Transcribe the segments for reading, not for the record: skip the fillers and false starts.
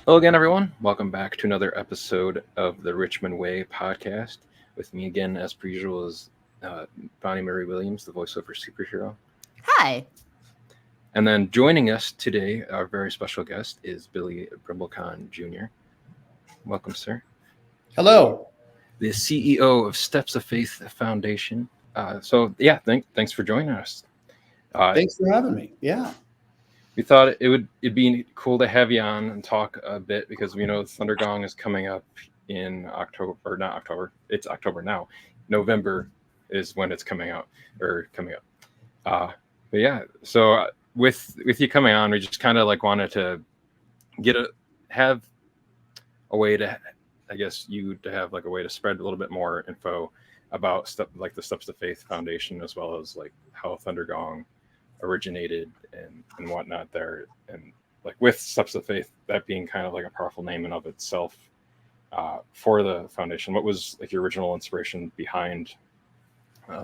Hello again, everyone. Welcome back to another episode of the Richmond Way podcast. With me again, as per usual, is uh, Bonnie Mary Williams, the voiceover superhero. Hi. And then joining us today, our very special guest is Billy Brimblecom Jr. Welcome, sir. Hello. The CEO of Steps of Faith Foundation. Thanks for joining us. Thanks for having me. Yeah. We thought it'd be cool to have you on and talk a bit because we know Thundergong is coming up in October, or not October. It's October now. November is when it's coming out or coming up. But yeah, so with you coming on, we just kind of like wanted to have a way to, I guess you to have like a way to spread a little bit more info about stuff like the Steps of Faith Foundation, as well as like how Thundergong originated and whatnot there, and like with Steps of Faith, that being kind of like a powerful name in of itself for the foundation. What was like your original inspiration behind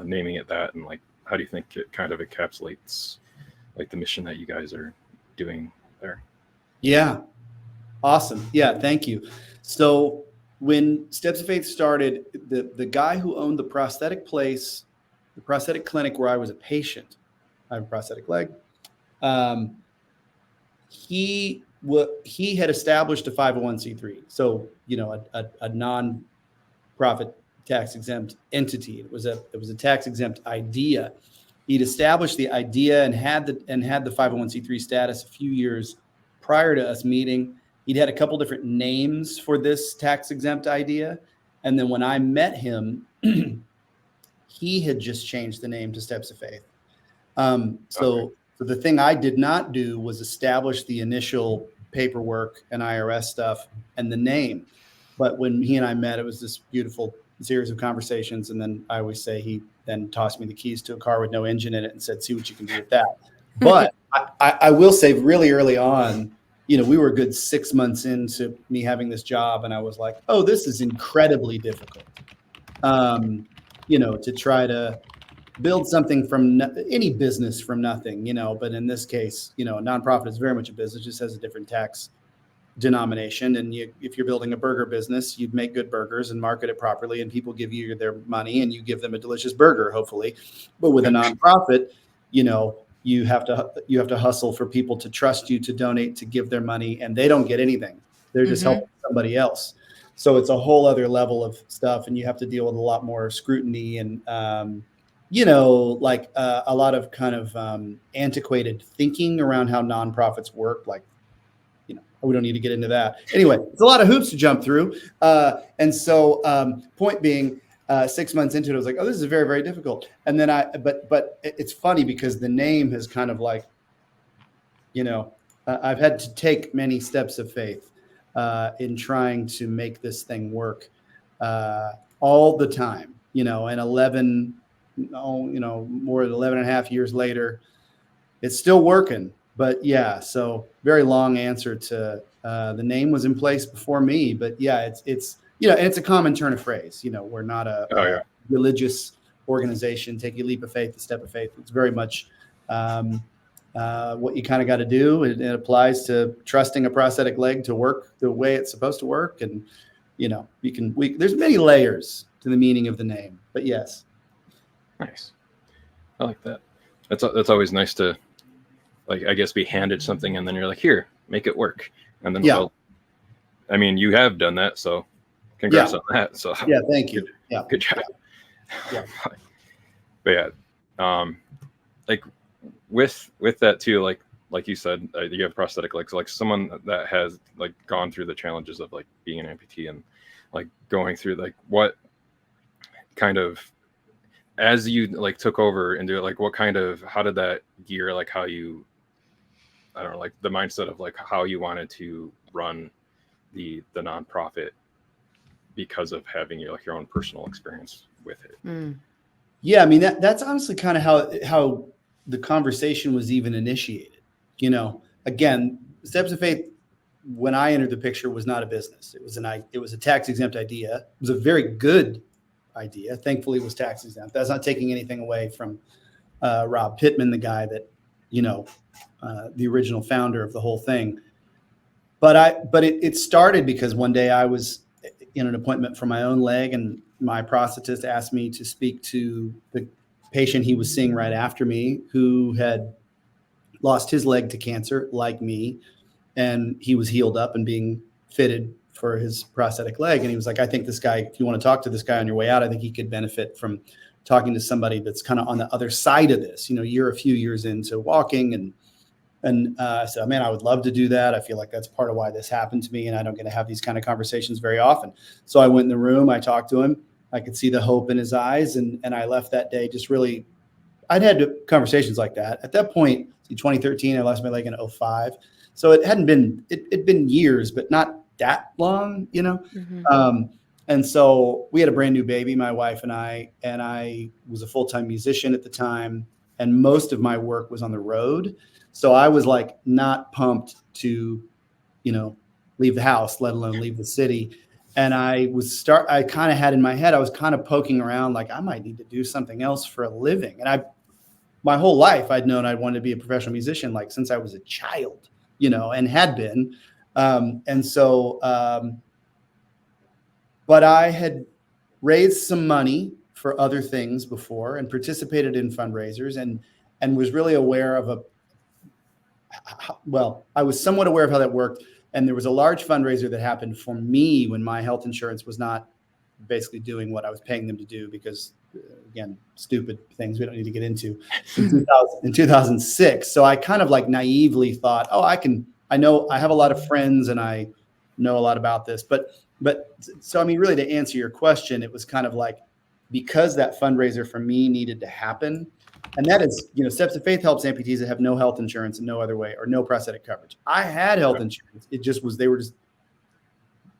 naming it that, and like how do you think it kind of encapsulates like the mission that you guys are doing there? Yeah. Awesome. Yeah. Thank you. So when Steps of Faith started, the guy who owned the prosthetic place, the prosthetic clinic where I was a patient, I have a prosthetic leg. He had established a 501c3, so a non-profit tax exempt entity. It was a tax exempt idea. He'd established the idea and had the 501c3 status a few years prior to us meeting. He'd had a couple different names for this tax exempt idea, and then when I met him, he had just changed the name to Steps of Faith. So the thing I did not do was establish the initial paperwork and IRS stuff and the name. But when he and I met, it was this beautiful series of conversations. And then I always say he then tossed me the keys to a car with no engine in it and said, see what you can do with that. But I will say really early on, we were a good 6 months into me having this job. And I was like, oh, this is incredibly difficult, to try to build something from any business from nothing, but in this case, a nonprofit is very much a business, just has a different tax denomination. And if you're building a burger business, you'd make good burgers and market it properly, and people give you their money and you give them a delicious burger, hopefully. But with a nonprofit, you have to hustle for people to trust you, to donate, to give their money, and they don't get anything. They're just helping somebody else. So it's a whole other level of stuff, and you have to deal with a lot more scrutiny and, a lot of kind of antiquated thinking around how nonprofits work. Like, we don't need to get into that. Anyway, it's a lot of hoops to jump through. And so point being, 6 months into it, I was like, oh, this is very, very difficult. And then but it's funny because the name has kind of like, I've had to take many steps of faith in trying to make this thing work all the time, and more than 11 and a half years later, it's still working. But yeah, so very long answer to the name was in place before me. But yeah, it's and it's a common turn of phrase. We're not a religious organization. Take a leap of faith, a step of faith. It's very much what you kind of got to do. It applies to trusting a prosthetic leg to work the way it's supposed to work. And there's many layers to the meaning of the name. But yes. Nice. I like that. That's always nice to, like, I guess be handed something and then you're like, here, make it work. And then, well, I mean, you have done that, so congrats on that. So yeah, thank you. Yeah, good job. Yeah. But yeah, like with that too, like you said, you have prosthetic legs. Like someone that has like gone through the challenges of like being an amputee and like going through like what kind of, as you like took over and do it, like how did that gear, like how you, I don't know, like the mindset of like how you wanted to run the nonprofit because of having your own personal experience with it. Yeah, I mean that's honestly kind of how the conversation was even initiated. Again, Steps of Faith, when I entered the picture, was not a business. It was a tax exempt idea. It was a very good idea. Thankfully, it was tax exempt. That's not taking anything away from Rob Pittman, the guy that the original founder of the whole thing. but it started because one day I was in an appointment for my own leg, and my prosthetist asked me to speak to the patient he was seeing right after me, who had lost his leg to cancer like me, and he was healed up and being fitted for his prosthetic leg. And he was like, I think this guy, if you want to talk to this guy on your way out, I think he could benefit from talking to somebody that's kind of on the other side of this. You're a few years into walking, and I said, man, I would love to do that. I feel like that's part of why this happened to me, and I don't get to have these kind of conversations very often. So I went in the room, I talked to him, I could see the hope in his eyes, and I left that day just really, I'd had conversations like that. At that point, in 2013, I lost my leg in 2005. So it hadn't been, it'd been years, but not that long, Mm-hmm. And so we had a brand new baby, my wife and I was a full-time musician at the time, and most of my work was on the road. So I was like not pumped to, leave the house, let alone leave the city. And I kind of had in my head, I was kind of poking around like I might need to do something else for a living. And my whole life I'd known I wanted to be a professional musician, like since I was a child, and had been. But I had raised some money for other things before and participated in fundraisers and was really aware of I was somewhat aware of how that worked. And there was a large fundraiser that happened for me when my health insurance was not basically doing what I was paying them to do because, again, stupid things we don't need to get into in 2006. So I kind of like naively thought, I know I have a lot of friends and I know a lot about this. But so, I mean, really to answer your question, it was kind of like, because that fundraiser for me needed to happen. And that is, Steps of Faith helps amputees that have no health insurance and no other way, or no prosthetic coverage. I had health insurance. It just was, they were just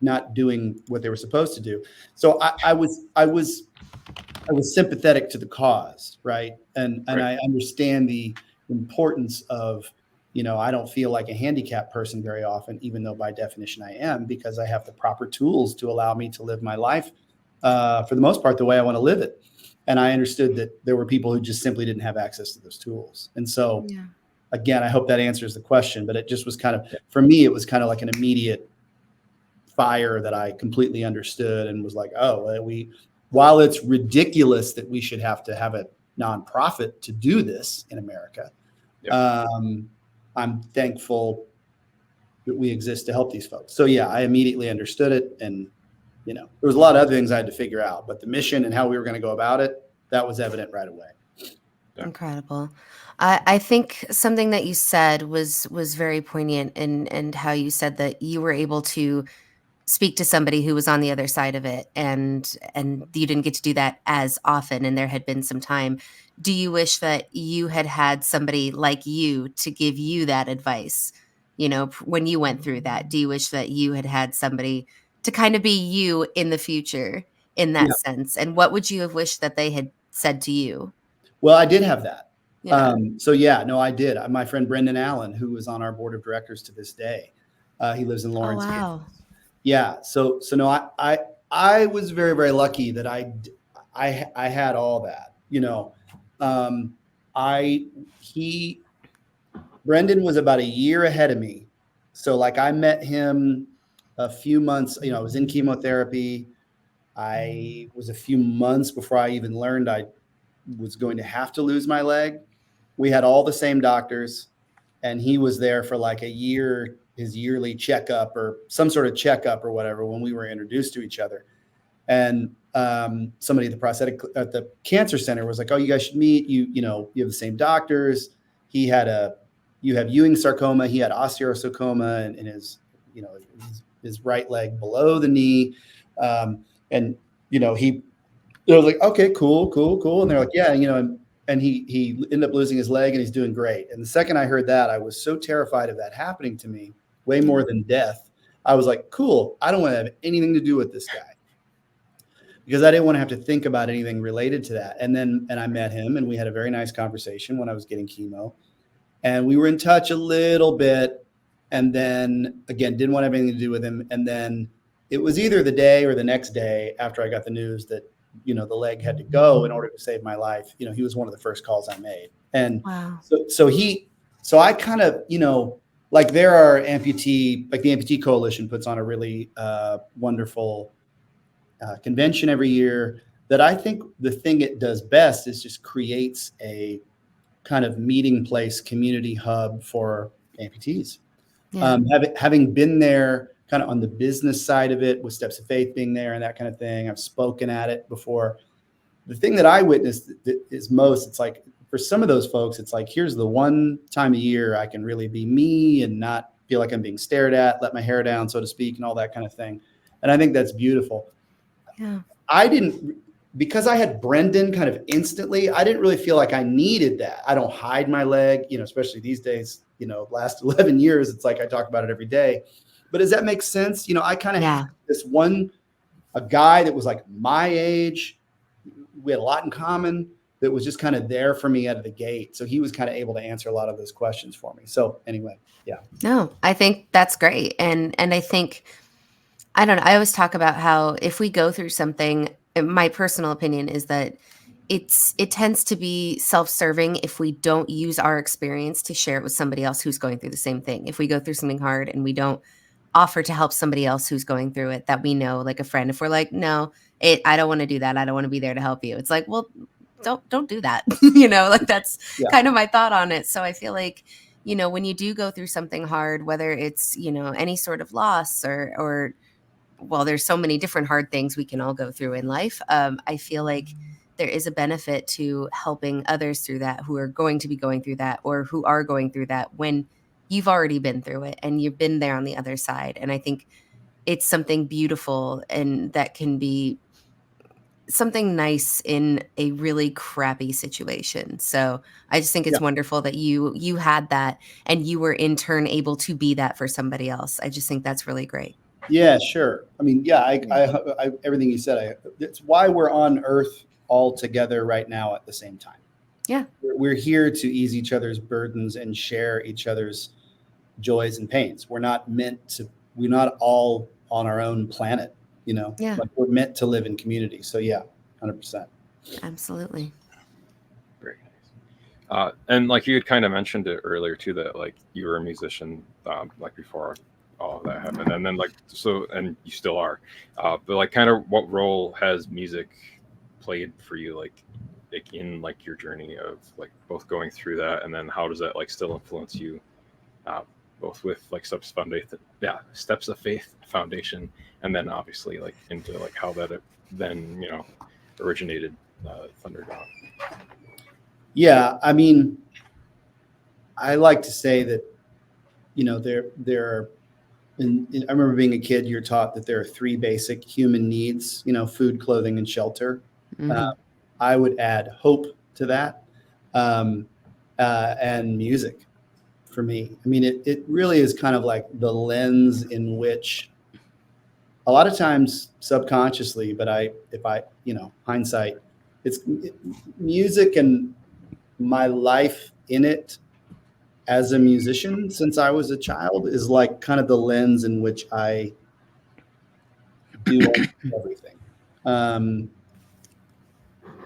not doing what they were supposed to do. So I was sympathetic to the cause, right? And I understand the importance of, I don't feel like a handicapped person very often, even though by definition I am, because I have the proper tools to allow me to live my life for the most part the way I want to live it. And I understood that there were people who just simply didn't have access to those tools. And so, again, I hope that answers the question, but it just was kind of, for me, it was kind of like an immediate fire that I completely understood and was like, while it's ridiculous that we should have to have a nonprofit to do this in America, I'm thankful that we exist to help these folks. So I immediately understood it. And, there was a lot of other things I had to figure out, but the mission and how we were going to go about it, that was evident right away. Incredible. I think something that you said was very poignant, and how you said that you were able to speak to somebody who was on the other side of it, and you didn't get to do that as often, and there had been some time. Do you wish that you had somebody like you to give you that advice, when you went through that? Do you wish that you had somebody to kind of be you in the future in that sense? And what would you have wished that they had said to you? Well, I did have that. I did. My friend Brendan Allen, who is on our board of directors to this day, he lives in Lawrence. Oh, wow. Yeah. So no, I was very, very lucky that I had all that, Brendan was about a year ahead of me. So like I met him a few months, I was in chemotherapy. I was a few months before I even learned I was going to have to lose my leg. We had all the same doctors, and he was there for like a year, his yearly checkup or some sort of checkup or whatever, when we were introduced to each other. And somebody at the cancer center was like, oh, you guys should meet. You have the same doctors. You have Ewing sarcoma. He had osteosarcoma in his right leg below the knee. They were like, okay, cool. And they're like, yeah, and he ended up losing his leg and he's doing great. And the second I heard that, I was so terrified of that happening to me, way more than death. I was like, cool, I don't want to have anything to do with this guy, because I didn't want to have to think about anything related to that. And I met him, and we had a very nice conversation when I was getting chemo, and we were in touch a little bit. And then again, didn't want to have anything to do with him. And then it was either the day or the next day after I got the news that, the leg had to go in order to save my life. He was one of the first calls I made. And wow. So I kind of, like there are amputee, like the Amputee Coalition puts on a really wonderful convention every year that I think the thing it does best is just creates a kind of meeting place, community hub for amputees. Yeah. Having been there kind of on the business side of it with Steps of Faith being there and that kind of thing, I've spoken at it before. The thing that I witnessed is most, it's like for some of those folks, it's like, here's the one time a year I can really be me and not feel like I'm being stared at, let my hair down, so to speak, and all that kind of thing. And I think that's beautiful. Yeah. I didn't, because I had Brendan kind of instantly, I didn't really feel like I needed that. I don't hide my leg, especially these days, last 11 years, it's like I talk about it every day. But does that make sense? I kind of had this a guy that was like my age. We had a lot in common that was just kind of there for me out of the gate. So he was kind of able to answer a lot of those questions for me. So anyway, yeah. No, I think that's great. And I think, I don't know, I always talk about how if we go through something, my personal opinion is that it tends to be self-serving if we don't use our experience to share it with somebody else who's going through the same thing. If we go through something hard and we don't offer to help somebody else who's going through it that we know, like a friend, if we're like, no, I don't want to do that. I don't want to be there to help you. It's like, well, don't do that. Like that's kind of my thought on it. So I feel like, when you do go through something hard, whether it's, any sort of loss or well, there's so many different hard things we can all go through in life. I feel like there is a benefit to helping others through that who are going to be going through that or who are going through that when you've already been through it and you've been there on the other side. And I think it's something beautiful and that can be something nice in a really crappy situation. So I just think it's wonderful that you had that and you were in turn able to be that for somebody else. I just think that's really great. Yeah, sure. I mean, I everything you said, it's why we're on Earth all together right now at the same time. Yeah. We're here to ease each other's burdens and share each other's joys and pains. We're not all on our own planet, like we're meant to live in community. So yeah, 100%. Absolutely. Very nice. And like you had kind of mentioned it earlier too, that like you were a musician, like before all of that happened. And then like, so, and you still are, but like kind of what role has music played for you, like in like your journey of like both going through that, and then how does that like still influence you, both with like Steps of Faith Foundation, and then obviously like into like how that then originated Thundergong. Yeah, I mean, I like to say that there are. I remember being a kid, you're taught that there are three basic human needs, food, clothing, and shelter. Mm-hmm. I would add hope to that, and music for me. I mean, it really is kind of like the lens in which a lot of times subconsciously, but hindsight, it's music and my life in it as a musician since I was a child is like kind of the lens in which I do everything.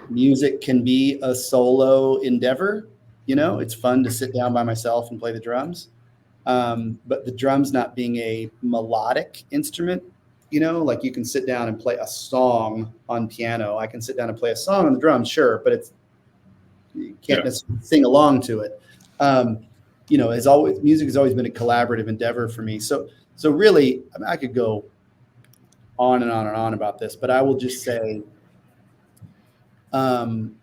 Music can be a solo endeavor. It's fun to sit down by myself and play the drums. But the drums not being a melodic instrument, like you can sit down and play a song on piano. I can sit down and play a song on the drums, sure, but you can't necessarily sing along to it. As always, music has always been a collaborative endeavor for me. So really, I mean, I could go on and on and on about this, but I will just say, when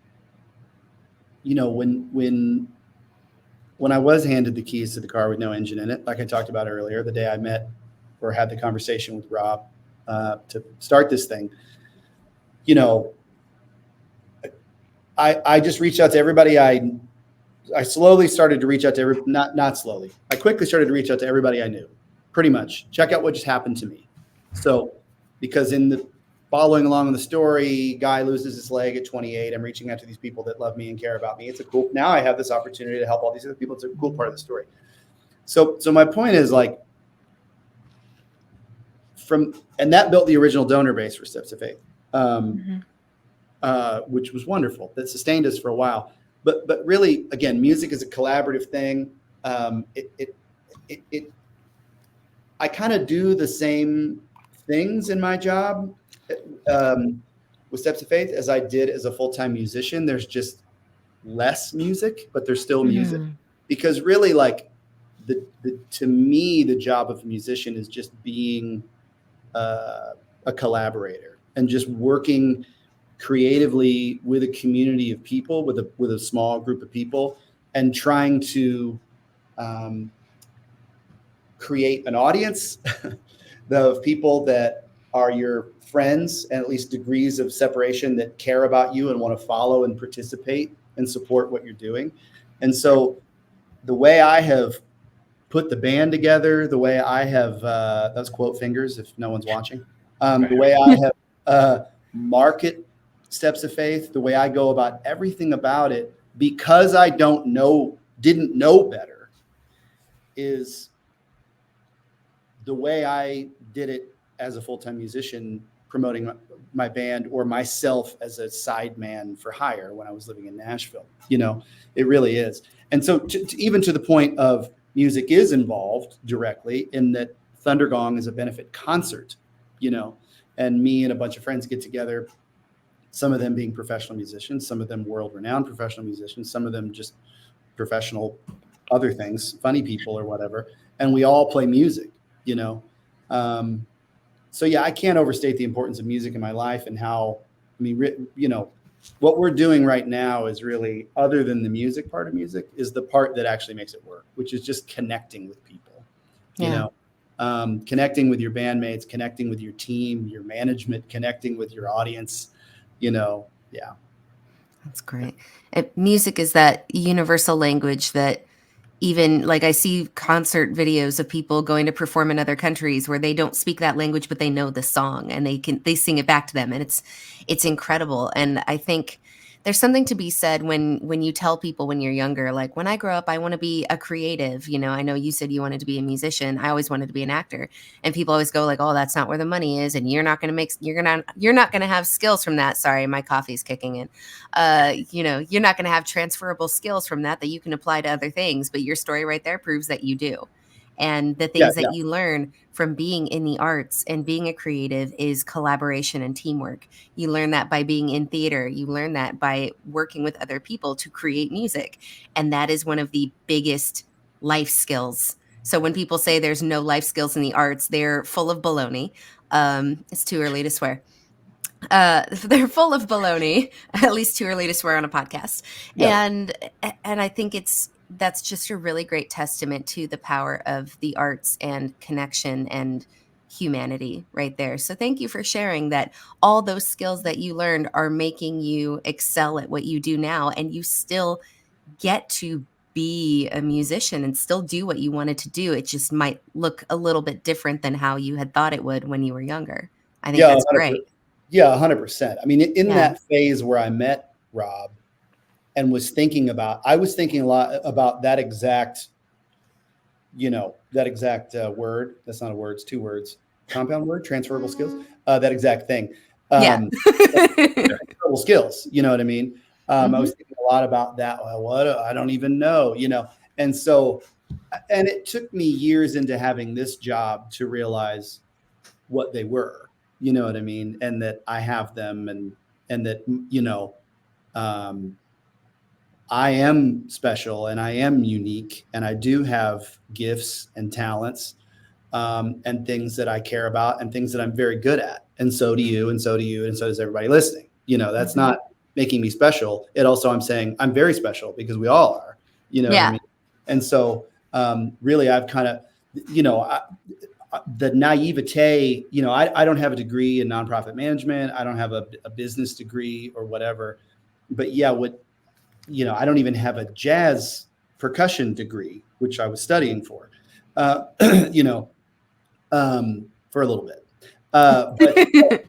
I was handed the keys to the car with no engine in it, like I talked about earlier, the day I met or had the conversation with Rob to start this thing, I just reached out to everybody. I slowly started to reach out to not slowly. I quickly started to reach out to everybody I knew, pretty much. Check out what just happened to me. So, because in the following along in the story, guy loses his leg at 28. I'm reaching out to these people that love me and care about me. Now I have this opportunity to help all these other people. It's a cool part of the story. So my point is like, and that built the original donor base for Steps of Faith, which was wonderful. That sustained us for a while. But really, again, music is a collaborative thing. I kind of do the same things in my job with Steps of Faith as I did as a full-time musician. There's just less music, but there's still music, because really, like, to me, the job of a musician is just being a collaborator and just working creatively with a community of people, with a small group of people, and trying to create an audience of people that are your friends, and at least degrees of separation that care about you and want to follow and participate and support what you're doing. And so the way I have put the band together, the way I have, that's quote fingers if no one's watching, the way I have market Steps of Faith, the way I go about everything about it, because I didn't know better, is the way I did it as a full-time musician, promoting my band, or myself as a sideman for hire when I was living in Nashville. You know, it really is. And so even to the point of music is involved directly, in that Thundergong is a benefit concert, you know, and me and a bunch of friends get together, some of them being professional musicians, some of them world-renowned professional musicians, some of them just professional other things, funny people or whatever, and we all play music, you know. So yeah, I can't overstate the importance of music in my life, and how, I mean, you know, what we're doing right now is really, other than the music part of music, is the part that actually makes it work, which is just connecting with people, you know, connecting with your bandmates, connecting with your team, your management, connecting with your audience, you know. Yeah. That's great. Music is that universal language that, even like, I see concert videos of people going to perform in other countries where they don't speak that language, but they know the song and they sing it back to them. And it's incredible. And I think there's something to be said when you tell people when you're younger, like, when I grow up, I want to be a creative. You know, I know you said you wanted to be a musician. I always wanted to be an actor. And people always go like, oh, that's not where the money is. And you're not going to have skills from that. Sorry, my coffee's kicking in. You know, you're not going to have transferable skills from that you can apply to other things. But your story right there proves that you do. And the things that you learn from being in the arts and being a creative is collaboration and teamwork. You learn that by being in theater. You learn that by working with other people to create music. And that is one of the biggest life skills. So when people say there's no life skills in the arts, they're full of baloney. It's too early to swear. They're full of baloney, at least too early to swear on a podcast. Yeah. And I think that's just a really great testament to the power of the arts and connection and humanity right there. So thank you for sharing that. All those skills that you learned are making you excel at what you do now, and you still get to be a musician and still do what you wanted to do. It just might look a little bit different than how you had thought it would when you were younger. I think that's great. Yeah, 100%. I mean, in that phase where I met Rob and I was thinking a lot about that exact, word. That's not a word, it's two words. Compound word, transferable skills. That exact thing. Transferable skills, you know what I mean? I was thinking a lot about that. Well, I don't even know, And so, and it took me years into having this job to realize what they were. You know what I mean? And that I have them, and that, I am special and I am unique, and I do have gifts and talents, and things that I care about and things that I'm very good at. And so do you, and so do you, and so does everybody listening. That's not making me special. It also, I'm saying I'm very special because we all are, what I mean? And so, really, I've kind of, the naivete, I don't have a degree in nonprofit management. I don't have a business degree or whatever, but I don't even have a jazz percussion degree, which I was studying for, for a little bit. But,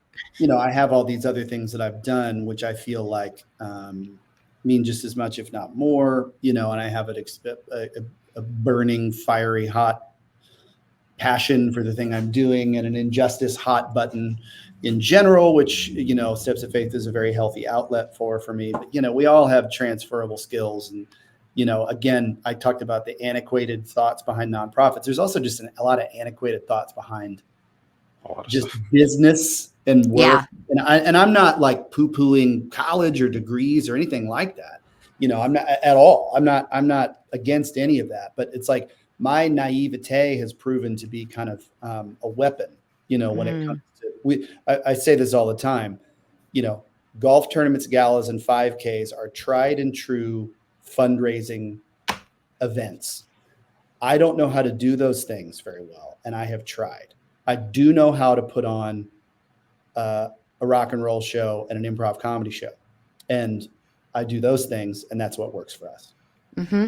I have all these other things that I've done, which I feel like mean just as much, if not more, and I have a burning, fiery, hot passion for the thing I'm doing, and an injustice hot button in general, which, Steps of Faith is a very healthy outlet for me. But, we all have transferable skills, Again, I talked about the antiquated thoughts behind nonprofits. There's also just a lot of antiquated thoughts behind just business and work. Yeah. And I'm not like poo-pooing college or degrees or anything like that. I'm not at all. I'm not against any of that, but it's like my naivete has proven to be kind of a weapon, when it comes to, I say this all the time, golf tournaments, galas, and 5Ks are tried and true fundraising events. I don't know how to do those things very well, and I have tried. I do know how to put on a rock and roll show and an improv comedy show, and I do those things, and that's what works for us. Mm-hmm.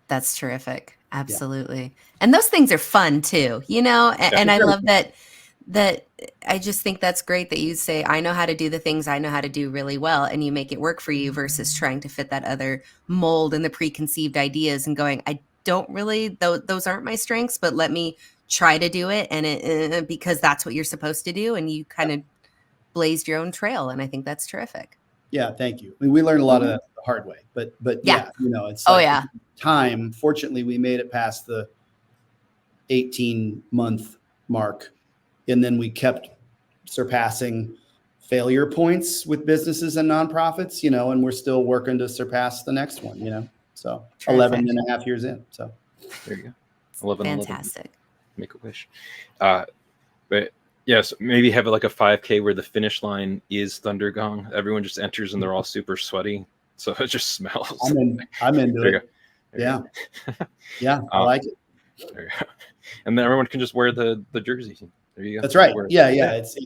That's terrific. Absolutely. Yeah. And those things are fun too, and I love that I just think that's great that you say, I know how to do the things I know how to do really well, and you make it work for you versus trying to fit that other mold and the preconceived ideas and going, I don't really, those aren't my strengths, but let me try to do it. And because that's what you're supposed to do. And you kind of blazed your own trail. And I think that's terrific. Yeah. Thank you. I mean, we learned a lot of that the hard way, but yeah, it's like time. Fortunately, we made it past the 18-month mark. And then we kept surpassing failure points with businesses and nonprofits, and we're still working to surpass the next one, so terrific. 11 and a half years in. So there you go. 11, fantastic. 11. Make a wish. But yes, maybe have like a 5K where the finish line is Thundergong. Everyone just enters and they're all super sweaty. So it just smells. I'm into it. Yeah. Yeah. I like it. There you go. And then everyone can just wear the jersey. There you go. That's right. Yeah. It's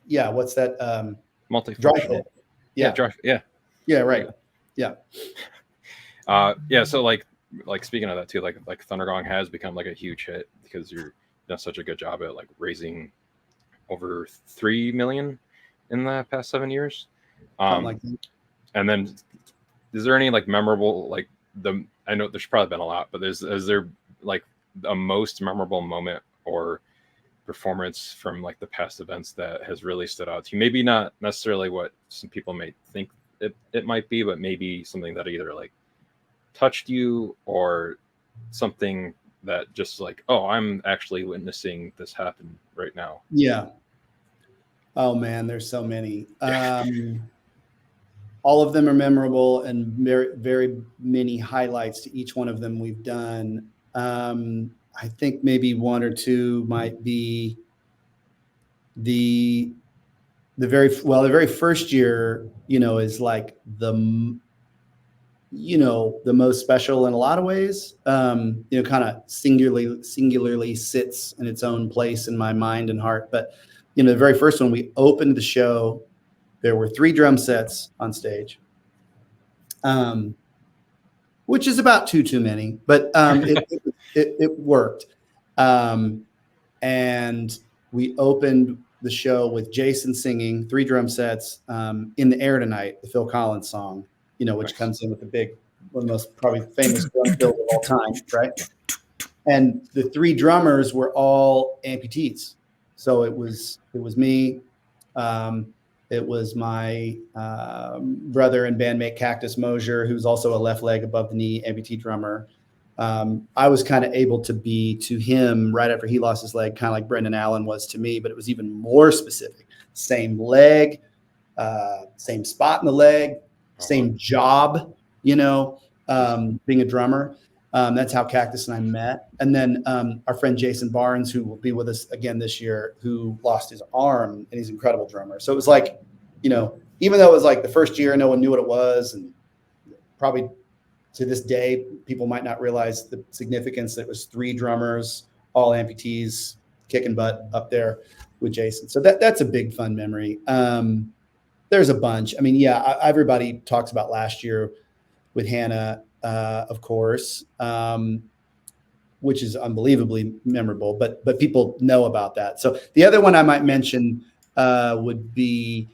what's that? Multifunctional. Yeah. Right. Yeah. So like speaking of that too, like Thundergong has become like a huge hit because you've done such a good job at like raising over 3 million in the past 7 years. Like that. And then is there any like memorable, like I know there's probably been a lot, but is there like a most memorable moment or performance from like the past events that has really stood out to you? Maybe not necessarily what some people may think it might be, but maybe something that either like touched you or something that just like, oh, I'm actually witnessing this happen right now. Yeah. Oh man, there's so many. All of them are memorable and very, very many highlights to each one of them we've done. I think maybe one or two might be the very first year, is like the most special in a lot of ways, kind of singularly sits in its own place in my mind and heart. But, the very first one, we opened the show, there were 3 drum sets on stage, which is about too many, but it worked. And we opened the show with Jason singing 3 drum sets, In the Air Tonight, the Phil Collins song, which comes in with the big, one of the most probably famous drum fills of all time, right? And the 3 drummers were all amputees. So it was me, it was my brother and bandmate Cactus Mosier, who's also a left leg above the knee amputee drummer. I was kind of able to be to him right after he lost his leg, kind of like Brendan Allen was to me, but it was even more specific. Same leg, same spot in the leg, same job, being a drummer. That's how Cactus and I met. And then our friend Jason Barnes, who will be with us again this year, who lost his arm, and he's an incredible drummer. So it was like, even though it was like the first year, no one knew what it was, and probably to this day, people might not realize the significance that it was 3 drummers, all amputees, kicking butt up there with Jason. So that's a big fun memory. There's a bunch. I mean, everybody talks about last year with Hannah, of course, which is unbelievably memorable, but people know about that. So the other one I might mention would be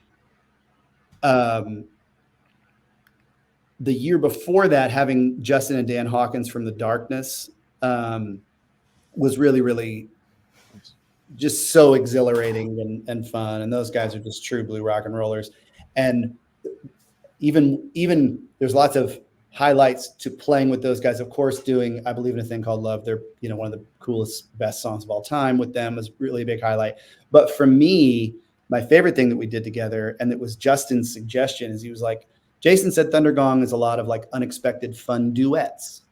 the year before that, having Justin and Dan Hawkins from The Darkness was really, really just so exhilarating and fun. And those guys are just true blue rock and rollers. And even there's lots of highlights to playing with those guys. Of course, doing I Believe in a Thing Called Love. They're, one of the coolest, best songs of all time with them was really a big highlight. But for me, my favorite thing that we did together, and it was Justin's suggestion, is he was like, Jason said Thundergong is a lot of like unexpected fun duets.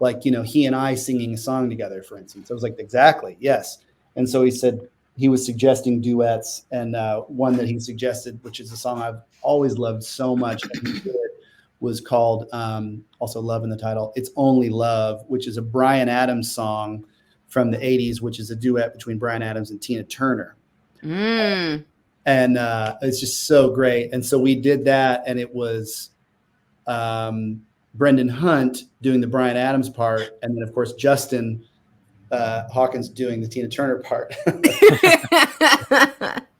Like, he and I singing a song together, for instance. I was like, exactly, yes. And so he said he was suggesting duets, and one that he suggested, which is a song I've always loved so much, and he did, was called, also Love in the title, It's Only Love, which is a Bryan Adams song from the 80s, which is a duet between Bryan Adams and Tina Turner. Mm. And it's just so great. And so we did that, and it was Brendan Hunt doing the Bryan Adams part, and then, of course, Justin Hawkins doing the Tina Turner part.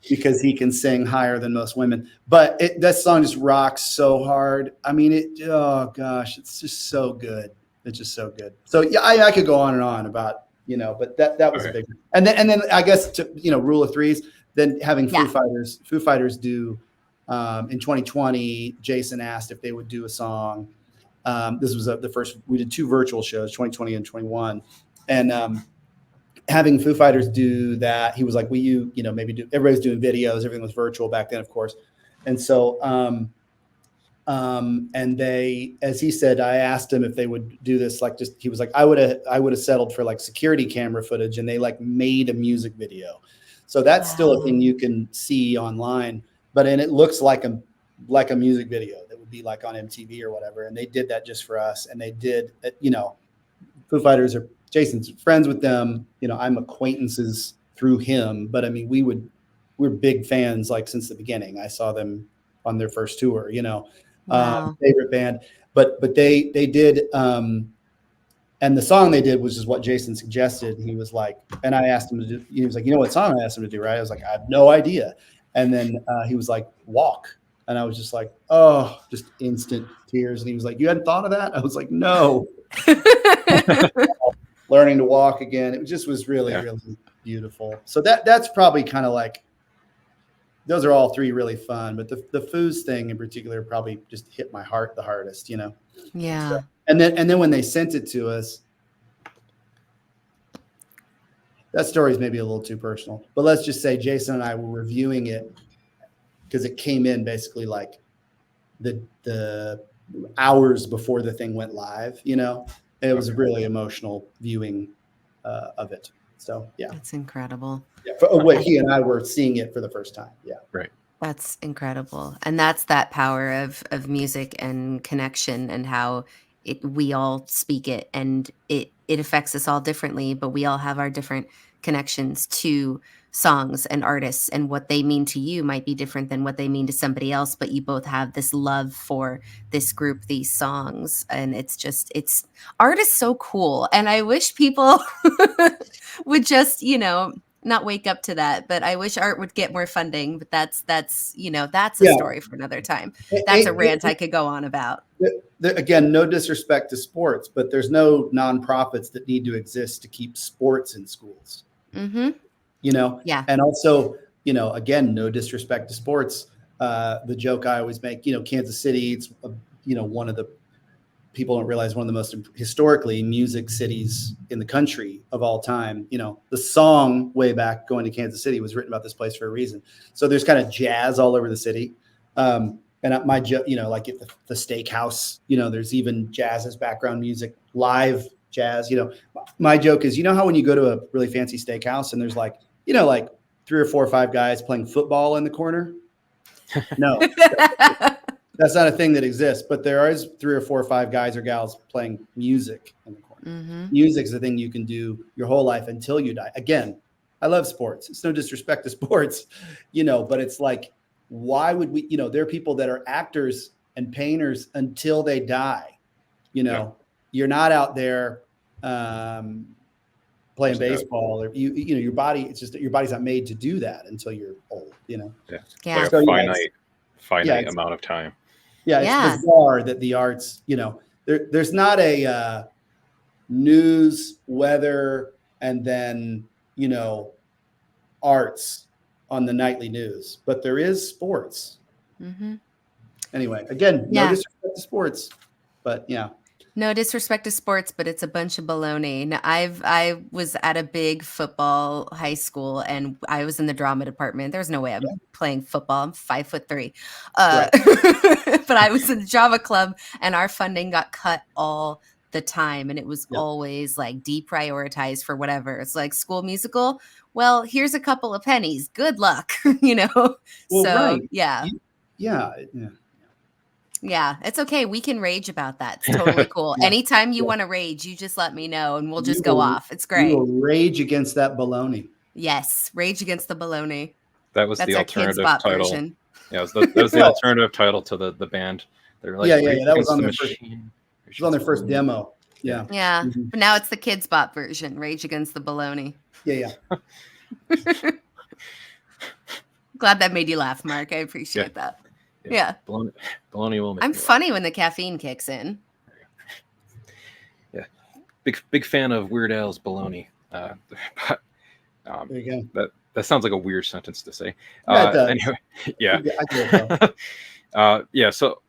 Because he can sing higher than most women. But that song just rocks so hard. I mean, oh gosh, it's just so good. It's just so good. So yeah, I could go on and on about, but that was a big one. And then I guess to, rule of threes, then having Foo Fighters do in 2020, Jason asked if they would do a song. This was the first, we did 2 virtual shows, 2020 and 21. And having Foo Fighters do that, he was like, will you, maybe do, everybody's doing videos, everything was virtual back then, of course. And so, and they, as he said, I asked him if they would do this, like, just, he was like, I would have settled for like security camera footage, and they like made a music video. So that's still a thing you can see online, and it looks like a music video that would be like on MTV or whatever. And they did that just for us. And they did, Foo Fighters are, Jason's friends with them. I'm acquaintances through him, but I mean, we're big fans, like since the beginning. I saw them on their first tour, favorite band, but they did, and the song they did was just what Jason suggested. He was like, and I asked him to do, he was like, what song I asked him to do, right? I was like, I have no idea. And then he was like, Walk. And I was just like, oh, just instant tears. And he was like, you hadn't thought of that? I was like, no. Learning to walk again. It just was really, really beautiful. So that's probably kind of like, those are all 3 really fun, but the Foos thing in particular probably just hit my heart the hardest, Yeah. So, and then when they sent it to us, that story is maybe a little too personal, but let's just say Jason and I were reviewing it because it came in basically like the hours before the thing went live, and it was a really emotional viewing of it. So yeah, that's incredible. Yeah, he and I were seeing it for the first time. Yeah, right. That's incredible, and that's that power of music and connection, and how we all speak it, and it affects us all differently, but we all have our different connections to songs and artists, and what they mean to you might be different than what they mean to somebody else, but you both have this love for this group, these songs, and it's art is so cool, and I wish people would just not wake up to that, but I wish art would get more funding, but that's a story for another time. That's a rant I could go on about. Again, no disrespect to sports, but there's no nonprofits that need to exist to keep sports in schools. Mm-hmm. Yeah. And also, again, no disrespect to sports. The joke I always make, Kansas City, it's, one of the, people don't realize, one of the most historically music cities in the country of all time. The song way back going to Kansas City was written about this place for a reason. So there's kind of jazz all over the city. And my joke, like at the steakhouse, there's even jazz as background music, live jazz. My joke is, how when you go to a really fancy steakhouse and there's like, like 3 or 4 or 5 guys playing football in the corner? No. That's not a thing that exists, but there is 3 or 4 or 5 guys or gals playing music in the corner. Mm-hmm. Music's the thing you can do your whole life until you die. Again, I love sports. It's no disrespect to sports, but it's like, why would we, there are people that are actors and painters until they die. You're not out there playing baseball, or your body, it's just that your body's not made to do that until you're old, Yeah. Yeah. Like a finite amount of time. Yeah, it's bizarre that the arts, there's not a news, weather, and then, arts on the nightly news, but there is sports. Mm-hmm. Anyway, again, no disrespect to sports. But yeah. No disrespect to sports, but it's a bunch of baloney. I was at a big football high school, and I was in the drama department. There's no way I'm playing football. I'm 5'3". Right. But I was in the drama club, and our funding got cut all the time, and it was always like deprioritized for whatever. It's like School Musical. Well, here's a couple of pennies. Good luck, you know. Well, So right. yeah. Yeah, it's okay. We can rage about that. It's totally cool. Yeah. Anytime you Yeah. want to rage, you just let me know and we'll You just go will- off. It's You great. will rage against that baloney. Yes, rage against the baloney. That was That's the our Kids alternative Bop title. version. Yeah, that was the alternative title to the band. They were like, Yeah. That was on the their first. machine. It was on their first demo. Yeah. Yeah, Mhm. but now it's the Kids Bop version. Rage against the baloney. Yeah. Glad that made you laugh, Mark. I appreciate that. Yeah. Baloney will make I'm me laugh. funny when the caffeine kicks in. Yeah, big fan of Weird Al's baloney. There you go. That sounds like a weird sentence to say. Yeah, it does. Anyway, yeah. I get it, Yeah. So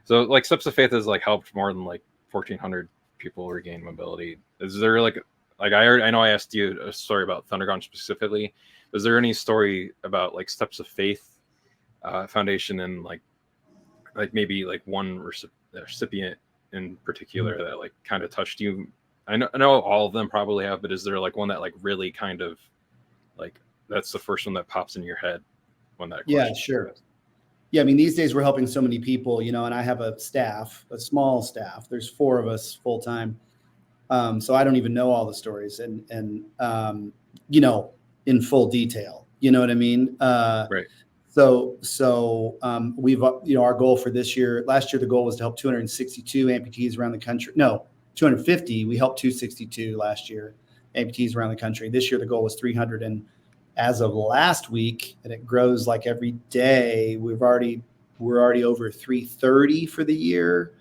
like Steps of Faith has like helped more than like 1,400 people regain mobility. Is there like I know I asked you a story about Thundergong specifically. Is there any story about like Steps of Faith Foundation and like maybe like one recipient in particular that like kind of touched you? I know all of them probably have, but is there like one that like really kind of like that's the first one that pops in your head when that question? Yeah, sure. Yeah, I mean, these days we're helping so many people, you know, and I have a small staff. There's 4 of us full time. So I don't even know all the stories and you know, in full detail, you know what I mean? Right. So we've, you know, our goal for last year, the goal was to help 262 amputees around the country. No, 250. We helped 262 last year, amputees around the country. This year, the goal was 300. And as of last week, and it grows like every day, we're already over 330 for the year.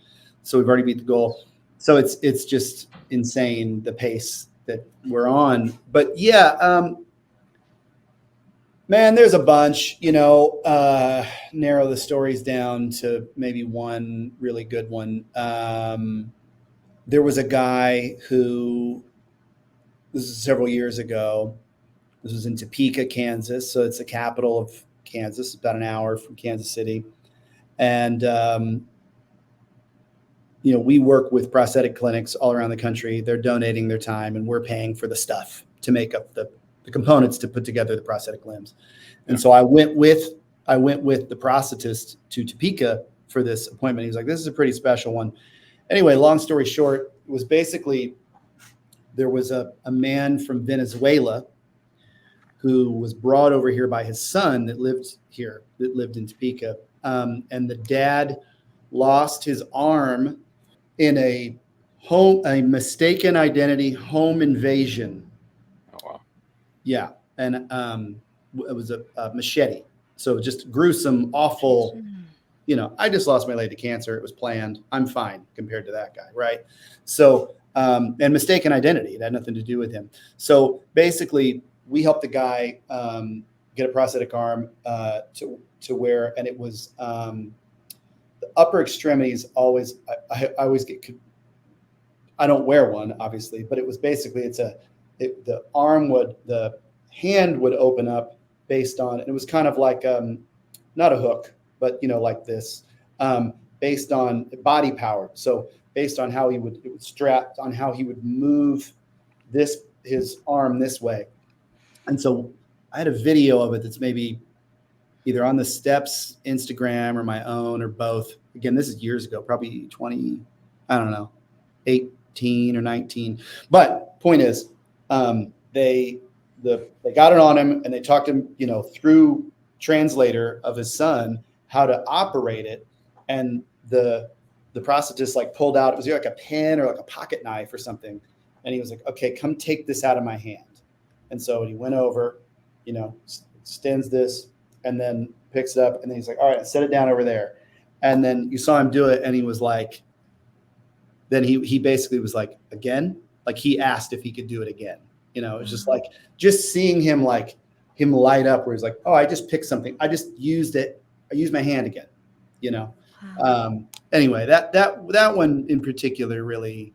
So we've already beat the goal. So it's just insane, the pace that we're on. But yeah, man, there's a bunch, you know, narrow the stories down to maybe one really good one. There was a guy who, this is several years ago, this was in Topeka, Kansas. So it's the capital of Kansas, about an hour from Kansas City. And, you know, we work with prosthetic clinics all around the country. They're donating their time and we're paying for the stuff to make up the components to put together the prosthetic limbs. And so I went with the prosthetist to Topeka for this appointment. He was like, this is a pretty special one. Anyway, long story short, it was basically, there was a man from Venezuela who was brought over here by his son that lived in Topeka. And the dad lost his arm in a mistaken identity home invasion. Oh, wow. Yeah. And it was a machete. So just gruesome, awful, you know, I just lost my leg to cancer. It was planned. I'm fine compared to that guy. Right. So, and mistaken identity, it had nothing to do with him. So basically we helped the guy get a prosthetic arm to wear. And it was the upper extremities always, I always get, I don't wear one obviously, but it was basically, the hand would open up based on, and it was kind of like, not a hook, but, you know, like this, based on body power. So based on how it would strap on how he would move his arm this way. And so I had a video of it that's maybe either on the Steps Instagram or my own or both. Again, this is years ago, probably 20, I don't know, 18 or 19. But point is, they got it on him and they talked him, you know, through translator of his son, how to operate it. And the prosthetist like pulled out, it was like a pen or like a pocket knife or something. And he was like, okay, come take this out of my hand. And so he went over, you know, extends this and then picks it up. And then he's like, all right, set it down over there. And then you saw him do it. And he was like, then he basically was like, again, like he asked if he could do it again. You know, it's just like, just seeing him light up where he's like, oh, I just picked something. I just used it. I used my hand again, you know? anyway, that one in particular really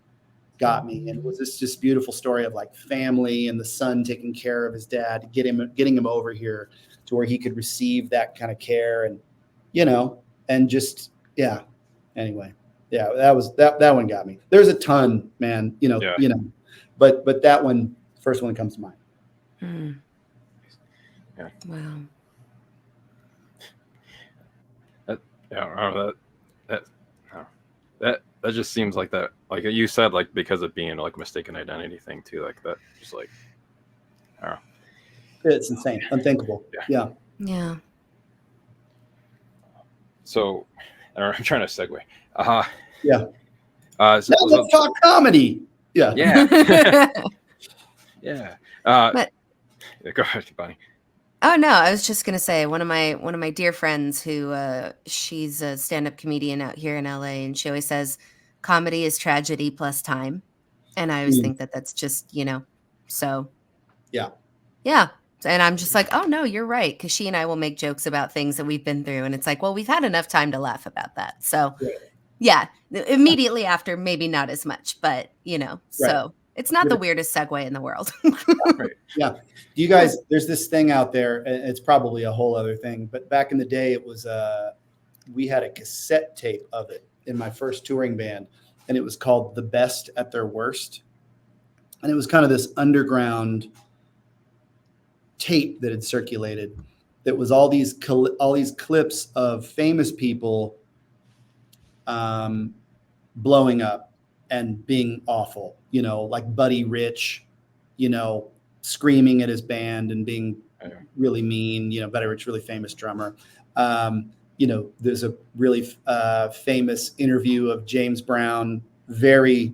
got me, and it was this just beautiful story of like family and the son taking care of his dad, getting him over here to where he could receive that kind of care, and and just Anyway, that one got me. There's a ton, man. But that one, first one that comes to mind. Mm. Yeah. Wow. That just seems like that, like you said, like because of being like mistaken identity thing too, like that, just like, I don't know. It's insane, unthinkable. Yeah. So, I'm trying to segue. Yeah. Now let's talk comedy. Yeah. Yeah. But go ahead, Bonnie. Oh no, I was just gonna say one of my dear friends who she's a stand-up comedian out here in LA, and she always says comedy is tragedy plus time, and I always think that that's just so yeah, and I'm just like, oh no, you're right, because she and I will make jokes about things that we've been through, and it's like, well, we've had enough time to laugh about that, so yeah, immediately after maybe not as much, but so. It's not the weirdest segue in the world. Right. Yeah. You guys, there's this thing out there, and it's probably a whole other thing, but back in the day, it was, we had a cassette tape of it in my first touring band, and it was called The Best at Their Worst. And it was kind of this underground tape that had circulated that was all these clips of famous people blowing up and being awful, like Buddy Rich, screaming at his band and being really mean. Buddy Rich, really famous drummer. There's a really famous interview of James Brown, very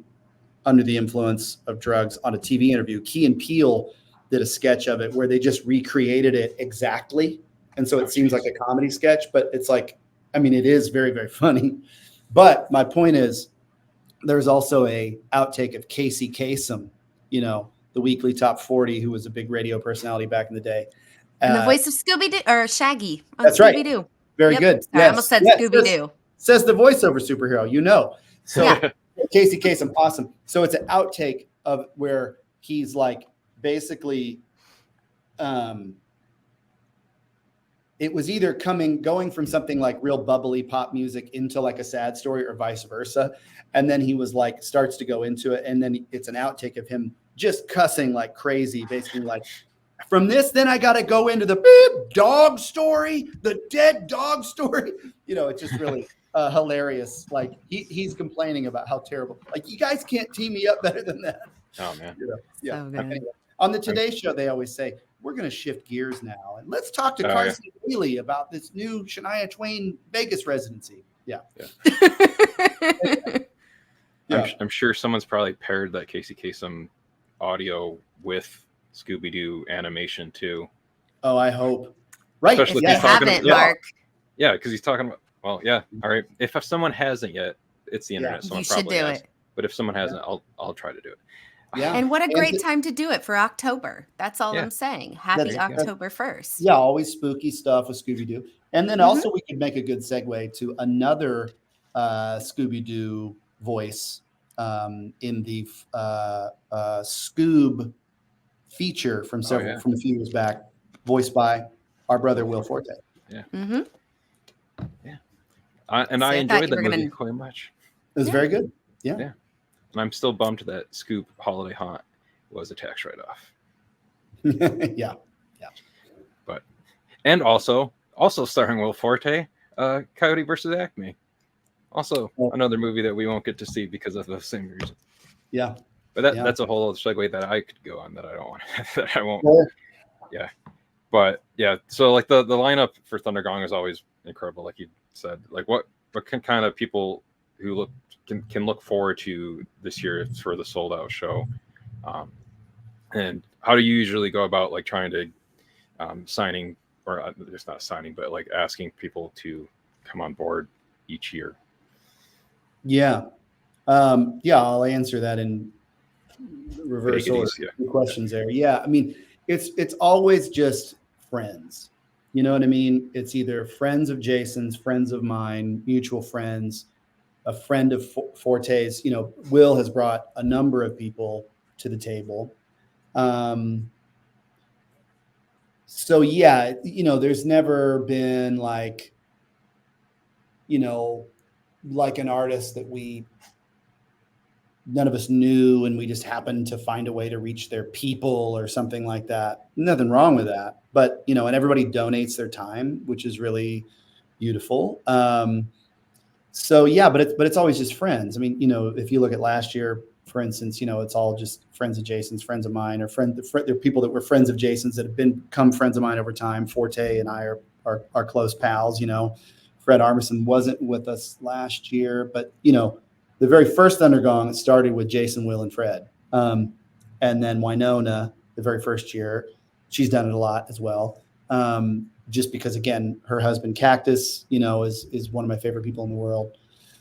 under the influence of drugs, on a TV interview. Key and Peele did a sketch of it where they just recreated it exactly. And so it seems like a comedy sketch, but it's like, it is very, very funny. But my point is, there's also a outtake of Casey Kasem, the weekly top 40, who was a big radio personality back in the day. And the voice of Scooby-Doo, or Shaggy on that's Scooby-Doo. Right. Very good. Sorry, I almost said Scooby-Doo. Says the voiceover superhero, So Casey Kasem, awesome. So it's an outtake of where he's like basically it was either going from something like real bubbly pop music into like a sad story or vice versa. And then he was like, starts to go into it. And then it's an outtake of him just cussing like crazy, basically like, from this, then I got to go into the beep dog story, the dead dog story. It's just really hilarious. Like he's complaining about how terrible, like, you guys can't tee me up better than that. Oh man. Yeah. So anyway, on the Today Show, they always say, we're going to shift gears now, and let's talk to Carson Daly about this new Shania Twain Vegas residency. Yeah. I'm sure someone's probably paired that Casey Kasem audio with Scooby-Doo animation too. Oh, I hope. Right. Especially if you haven't, Mark. Yeah, because he's talking about. Well, yeah. All right. If someone hasn't yet, it's the internet. You Someone should probably do has. it. But if someone hasn't, I'll try to do it. Yeah. And what a great time to do it for October. That's all I'm saying. Happy October 1st. Yeah, always spooky stuff with Scooby-Doo. And then also we could make a good segue to another Scooby-Doo voice in the Scoob feature from a few years back, voiced by our brother Will Forte. Yeah. Mm-hmm. Yeah. And I enjoyed that movie quite much. It was very good. Yeah. Yeah. And I'm still bummed that Scoop Holiday Haunt was a tax write-off. Yeah. But and also starring Will Forte, Coyote versus Acme. Also another movie that we won't get to see because of the same reason. Yeah. But that's a whole other segue that I could go on that I don't want that I won't. Yeah. But yeah, so like the lineup for Thundergong is always incredible, like you said. Like what kind of people who can look forward to this year for the sold out show, and how do you usually go about like trying to signing, or just not signing, but like asking people to come on board each year? I'll answer that in reverse order. Questions there. It's always just friends. You know what I mean? It's either friends of Jason's, friends of mine, mutual friends, a friend of Forte's. You know, Will has brought a number of people to the table. So yeah, you know, there's never been like, you know, like an artist that none of us knew and we just happened to find a way to reach their people or something like that. Nothing wrong with that. But, you know, and everybody donates their time, which is really beautiful. So yeah, but it's always just friends. I mean, you know, if you look at last year, for instance, you know, it's all just friends of Jason's, friends of mine, or they're people that were friends of Jason's that have become friends of mine over time. Forte and I are close pals. You know, Fred Armisen wasn't with us last year, but you know, the very first Thundergong started with Jason, Will, and Fred, and then Winona, the very first year, she's done it a lot as well. Just because, again, her husband Cactus, you know, is one of my favorite people in the world.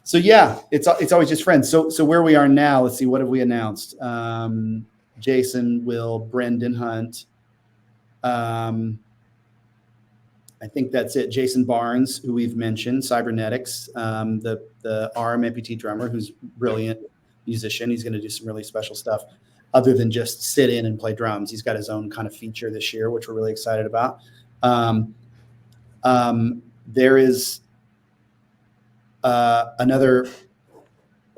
So yeah, it's always just friends. So where we are now, let's see, what have we announced? Jason, Will, Brendan Hunt. I think that's it. Jason Barnes, who we've mentioned, Cybernetics, the RM amputee drummer, who's a brilliant musician. He's going to do some really special stuff other than just sit in and play drums. He's got his own kind of feature this year, which we're really excited about. There is another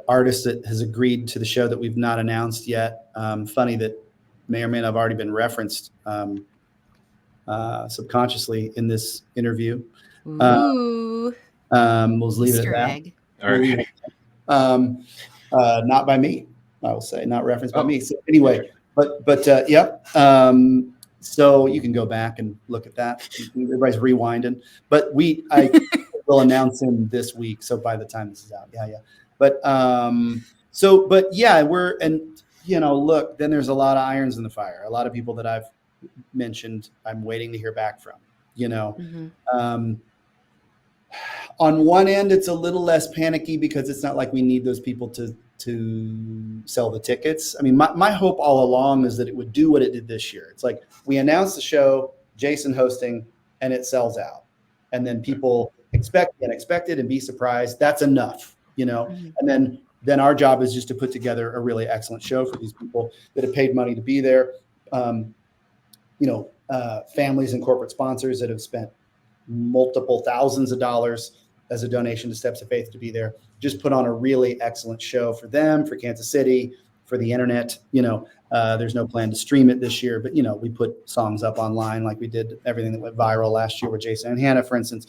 artist that has agreed to the show that we've not announced yet. Funny that may or may not have already been referenced subconsciously in this interview. Ooh. We'll leave it at Easter that. egg. All right. Not by me, I will say, not referenced by me. So anyway, but yep. So you can go back and look at that. Everybody's rewinding, but I will announce him this week. So by the time this is out, yeah. But yeah, you know, look, then there's a lot of irons in the fire. A lot of people that I've mentioned, I'm waiting to hear back from. You know, on one end, it's a little less panicky because it's not like we need those people to sell the tickets. I mean, my hope all along is that it would do what it did this year. It's like we announced the show, Jason hosting, and it sells out. And then people expect the unexpected and be surprised. That's enough, you know? And then our job is just to put together a really excellent show for these people that have paid money to be there. You know, families and corporate sponsors that have spent multiple thousands of dollars as a donation to Steps of Faith to be there. Just put on a really excellent show for them, for Kansas City, for the internet. You know, there's no plan to stream it this year, but you know, we put songs up online like we did everything that went viral last year with Jason and Hannah, for instance.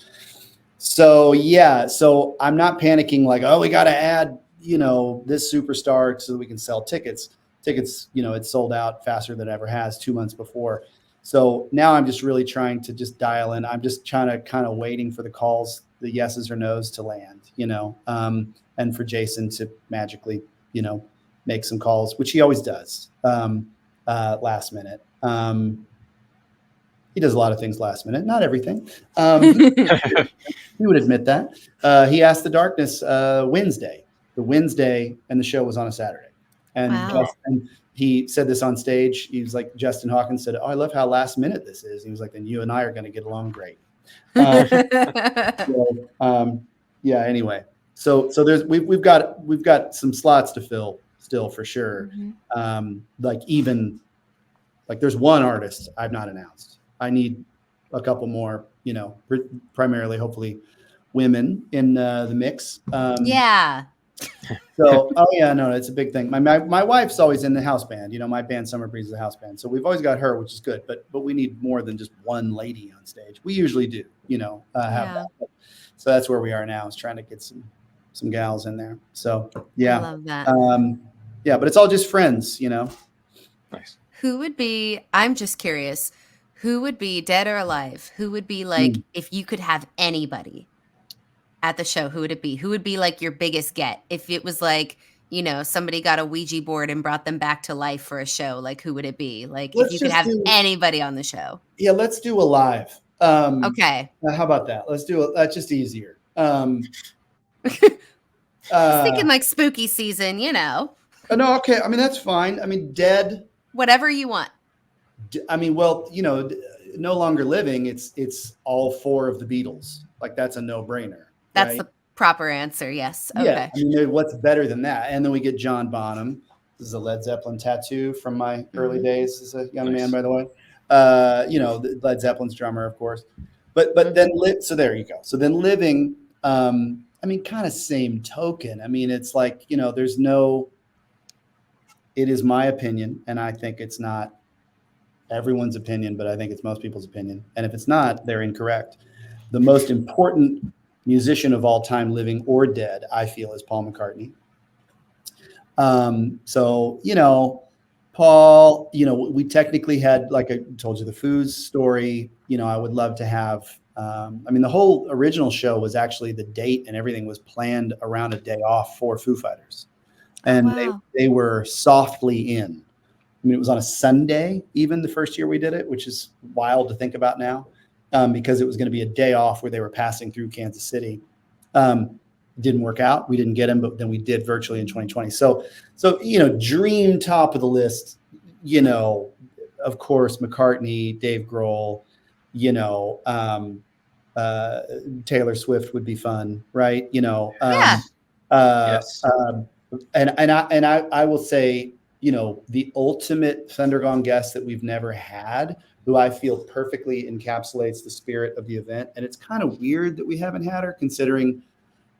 So yeah, so I'm not panicking like, oh, we got to add, you know, this superstar so that we can sell tickets. Tickets, you know, it's sold out faster than it ever has 2 months before. So now I'm just really trying to just dial in. I'm just trying to kind of waiting for the calls, the yeses or nos to land, you know, and for Jason to magically, you know, make some calls, which he always does last minute. He does a lot of things last minute, not everything. He would admit that. He asked the Darkness the Wednesday, and the show was on a Saturday. And wow. Justin, he said this on stage. He was like, Justin Hawkins said, "Oh, I love how last minute this is." He was like, "Then you and I are going to get along great." Yeah. Anyway, so there's we've got some slots to fill still for sure. Like there's one artist I've not announced. I need a couple more. You know, primarily, hopefully, women in the mix. Yeah. So, oh yeah, no, it's a big thing. My wife's always in the house band. You know, my band Summer Breeze is a house band, so we've always got her, which is good. But we need more than just one lady on stage. We usually do, you know, have that. So that's where we are now, is trying to get some gals in there. So yeah, I love that. Yeah, but it's all just friends, you know. Nice. Who would be? I'm just curious. Who would be, dead or alive? Who would be like, if you could have anybody at the show, who would it be? Who would be like your biggest get? If it was like, you know, somebody got a Ouija board and brought them back to life for a show, like who would it be? Like if you could have anybody on the show. Yeah, let's do a live. Okay. How about that? Let's do it. That's just easier. I was thinking like spooky season, you know. No, okay. I mean, that's fine. I mean, dead. Whatever you want. I mean, well, you know, no longer living. It's all four of the Beatles. Like that's a no-brainer. That's right? Proper answer. Yes. Yeah, Okay. I mean, what's better than that? And then we get John Bonham. This is a Led Zeppelin tattoo from my early days as a young man, by the way. Led Zeppelin's drummer, of course. But then so there you go. So then living, I mean, kind of same token. I mean, it's like, there's no. It is my opinion, and I think it's not everyone's opinion, but I think it's most people's opinion. And if it's not, they're incorrect. The most important musician of all time, living or dead, I feel, is Paul McCartney. Paul, we technically had, like I told you, the Foos story. I would love to have, the whole original show was actually, the date and everything was planned around a day off for Foo Fighters. And they were softly in. I mean, it was on a Sunday, even the first year we did it, which is wild to think about now, because it was going to be a day off where they were passing through Kansas City. Didn't work out. We didn't get him, but then we did virtually in 2020. So dream top of the list, of course, McCartney, Dave Grohl, Taylor Swift would be fun, right? Yes. And I will say, the ultimate Thundergong guest that we've never had, who I feel perfectly encapsulates the spirit of the event. And it's kind of weird that we haven't had her, considering,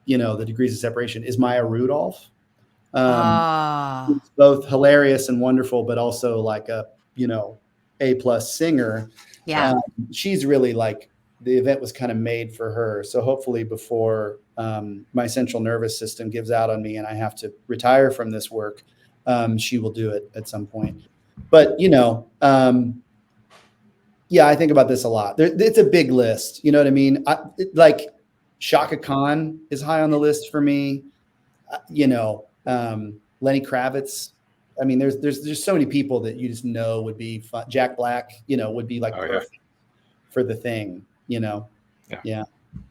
the degrees of separation, is Maya Rudolph. It's both hilarious and wonderful, but also like a, A+ singer. Yeah. She's really like, the event was kind of made for her. So hopefully before my central nervous system gives out on me and I have to retire from this work, she will do it at some point. But, I think about this a lot. It's a big list. You know what I mean? Shaka Khan is high on the list for me. Lenny Kravitz. I mean, there's so many people that you just know would be fun. Jack Black, would be like perfect for the thing, Yeah.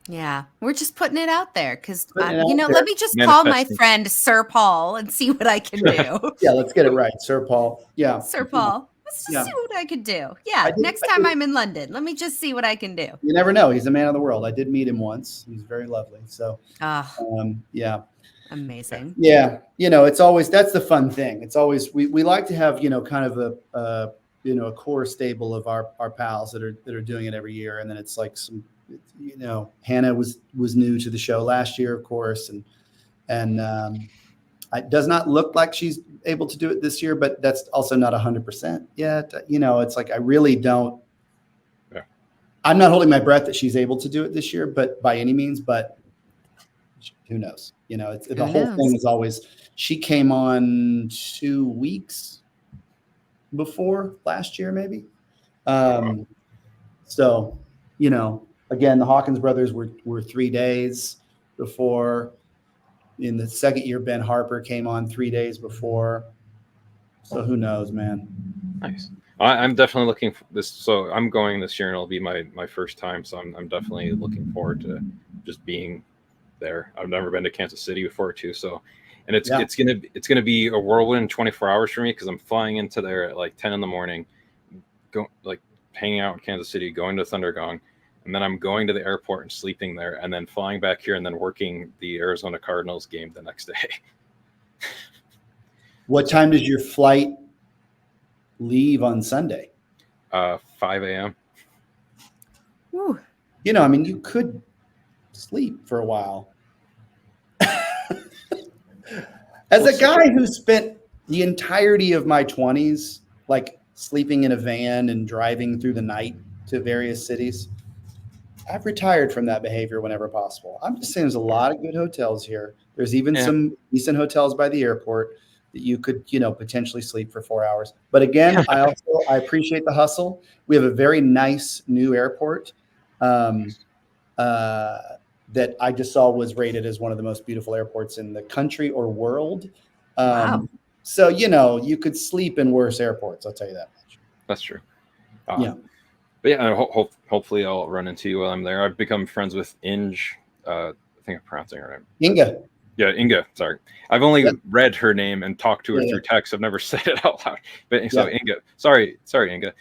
Yeah. We're just putting it out there because, let me just call my friend Sir Paul and see what I can do. Yeah, let's get it right. Sir Paul. Yeah. Sir Paul. Let's just see what I could do. Yeah. Next time I'm in London, let me just see what I can do. You never know. He's a man of the world. I did meet him once. He's very lovely. So, yeah. Amazing. Yeah. It's always, that's the fun thing. It's always, we like to have, kind of a core stable of our pals that are doing it every year. And then it's like some, Hannah was new to the show last year, of course. And it does not look like she's able to do it this year, but that's also not 100% yet. It's like, I really don't, I'm not holding my breath that she's able to do it this year, but by any means, but who knows? The whole thing is always, she came on 2 weeks before last year, maybe. So, again, the Hawkins brothers were 3 days before. In the second year, Ben Harper came on 3 days before. So who knows, man? Nice. I'm definitely looking for this. So I'm going this year, and it'll be my first time. So I'm definitely looking forward to just being there. I've never been to Kansas City before too. So, and it's gonna be a whirlwind 24 hours for me because I'm flying into there at like 10 in the morning, hanging out in Kansas City, going to Thundergong. And then I'm going to the airport and sleeping there, and then flying back here, and then working the Arizona Cardinals game the next day. What time does your flight leave on Sunday? 5 a.m. Whew. You could sleep for a while. As a guy who spent the entirety of my 20s, like sleeping in a van and driving through the night to various cities, I've retired from that behavior whenever possible. I'm just saying there's a lot of good hotels here. There's even some decent hotels by the airport that you could, potentially sleep for 4 hours. But again, I appreciate the hustle. We have a very nice new airport that I just saw was rated as one of the most beautiful airports in the country or world. Wow. So, you could sleep in worse airports. I'll tell you that much. That's true. Yeah. But yeah, hopefully I'll run into you while I'm there. I've become friends with Inge. I think I'm pronouncing her name. Inga. Yeah, Inga. Sorry, I've only Yep. read her name and talked to her Yeah, through text. I've never said it out loud. But so Yeah. Inga, sorry, Inga.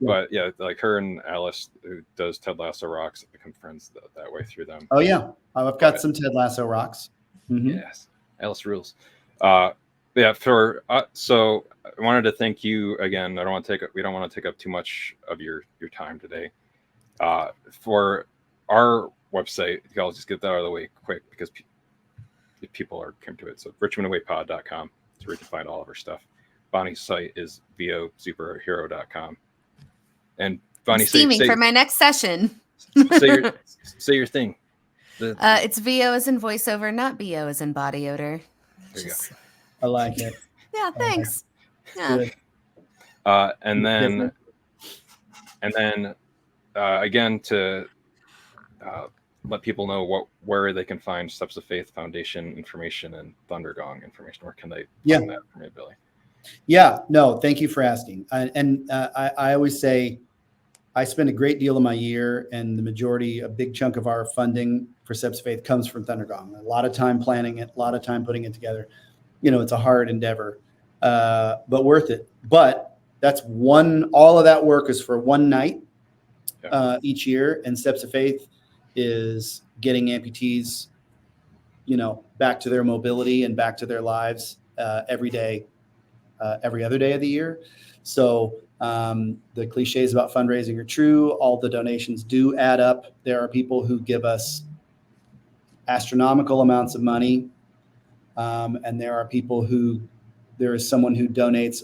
But yeah, like her and Alice, who does Ted Lasso Rocks, become friends that way through them. Oh yeah, I've got But some Ted Lasso rocks. Mhm. yes, Alice rules. Yeah, so I wanted to thank you again. We don't want to take up too much of your time today. For our website, I'll just get that out of the way quick because if people are came to it. So richmondawaypod.com is where you can find all of our stuff. Bonnie's site is vosuperhero.com. And Bonnie, Steaming for my next session. say your thing. It's VO as in voiceover, not BO as in body odor. There you Just- I like it. Yeah, thanks. Yeah. Good. And then again to let people know where they can find Steps of Faith Foundation information and Thundergong information. Where can they find that from you, Billy? Yeah, no, thank you for asking. I always say I spend a great deal of my year, and the majority, a big chunk of our funding for Steps of Faith comes from Thundergong. A lot of time planning it, a lot of time putting it together. It's a hard endeavor, but worth it. But that's all of that work is for one night each year, and Steps of Faith is getting amputees, back to their mobility and back to their lives every day, every other day of the year. So the cliches about fundraising are true. All the donations do add up. There are people who give us astronomical amounts of money. And there is someone who donates,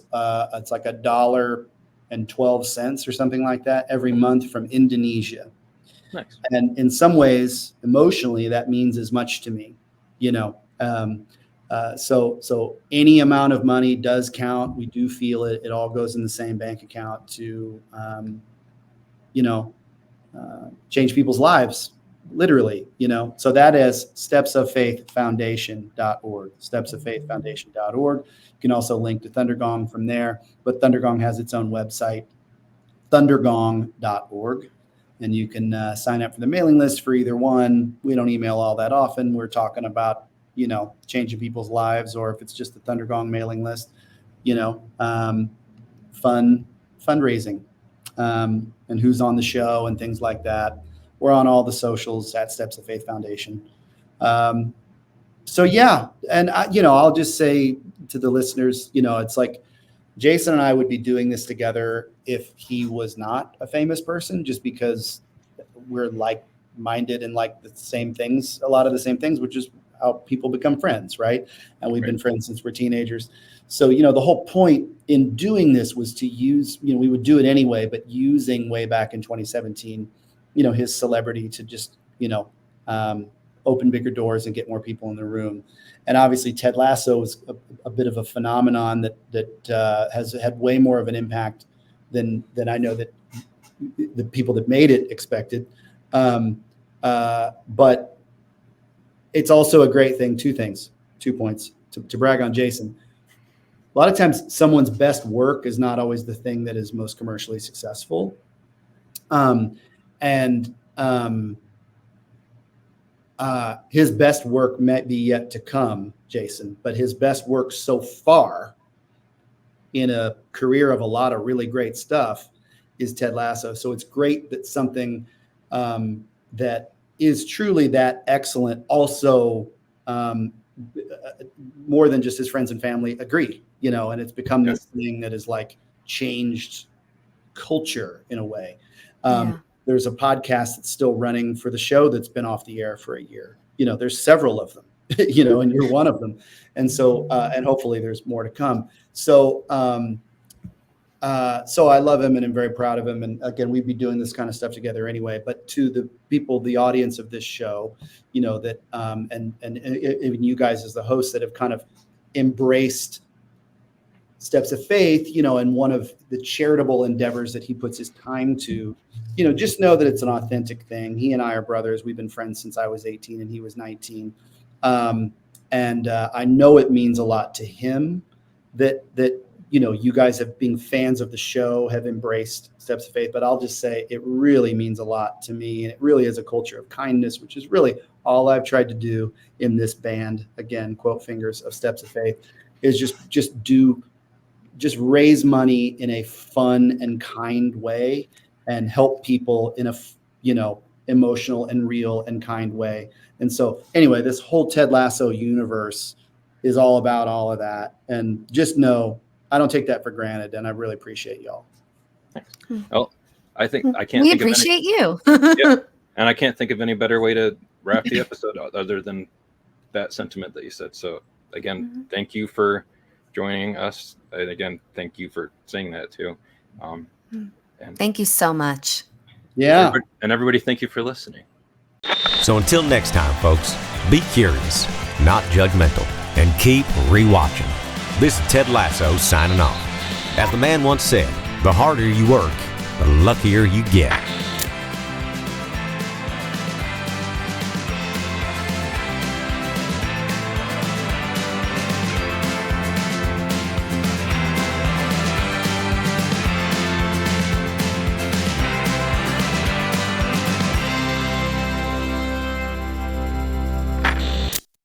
it's like $1.12 or something like that every month from Indonesia. Nice. And in some ways, emotionally, that means as much to me, so any amount of money does count. We do feel it. It all goes in the same bank account to, change people's lives, literally, So that is stepsoffaithfoundation.org, stepsoffaithfoundation.org. You can also link to Thundergong from there, but Thundergong has its own website, thundergong.org. And you can sign up for the mailing list for either one. We don't email all that often. We're talking about, changing people's lives, or if it's just the Thundergong mailing list, fundraising, and who's on the show and things like that. We're on all the socials at Steps of Faith Foundation. So yeah, and I'll just say to the listeners, it's like Jason and I would be doing this together if he was not a famous person, just because we're like-minded and like the same things, a lot of the same things, which is how people become friends, right? And we've been friends since we're teenagers. So, the whole point in doing this was to use, we would do it anyway, but using way back in 2017, his celebrity to just, open bigger doors and get more people in the room. And obviously Ted Lasso is a bit of a phenomenon that has had way more of an impact than I know that the people that made it expected. But it's also a great thing. 2 points to brag on Jason. A lot of times someone's best work is not always the thing that is most commercially successful. His best work might be yet to come, Jason, but his best work so far in a career of a lot of really great stuff is Ted Lasso. So it's great that something that is truly that excellent also more than just his friends and family agree, and it's become this thing that is like changed culture in a way. There's a podcast that's still running for the show that's been off the air for a year. There's several of them, and you're one of them. And so, and hopefully there's more to come. So I love him and I'm very proud of him. And again, we'd be doing this kind of stuff together anyway, but to the people, the audience of this show, that, and even you guys as the hosts that have kind of embraced Steps of Faith, and one of the charitable endeavors that he puts his time to, just know that it's an authentic thing. He and I are brothers. We've been friends since I was 18 and he was 19. And I know it means a lot to him that you guys have being fans of the show have embraced Steps of Faith, but I'll just say it really means a lot to me. And it really is a culture of kindness, which is really all I've tried to do in this band. Again, quote fingers of Steps of Faith, is just raise money in a fun and kind way and help people in a, emotional and real and kind way. And so anyway, this whole Ted Lasso universe is all about all of that. And just know, I don't take that for granted. And I really appreciate y'all. Well, I can't. We think appreciate you. Yeah, and I can't think of any better way to wrap the episode other than that sentiment that you said. So again, thank you for joining us. And again, thank you for saying that too. And Thank you so much. Yeah. And everybody, thank you for listening. So until next time, folks, be curious, not judgmental, and keep rewatching. This is Ted Lasso signing off. As the man once said, the harder you work, the luckier you get.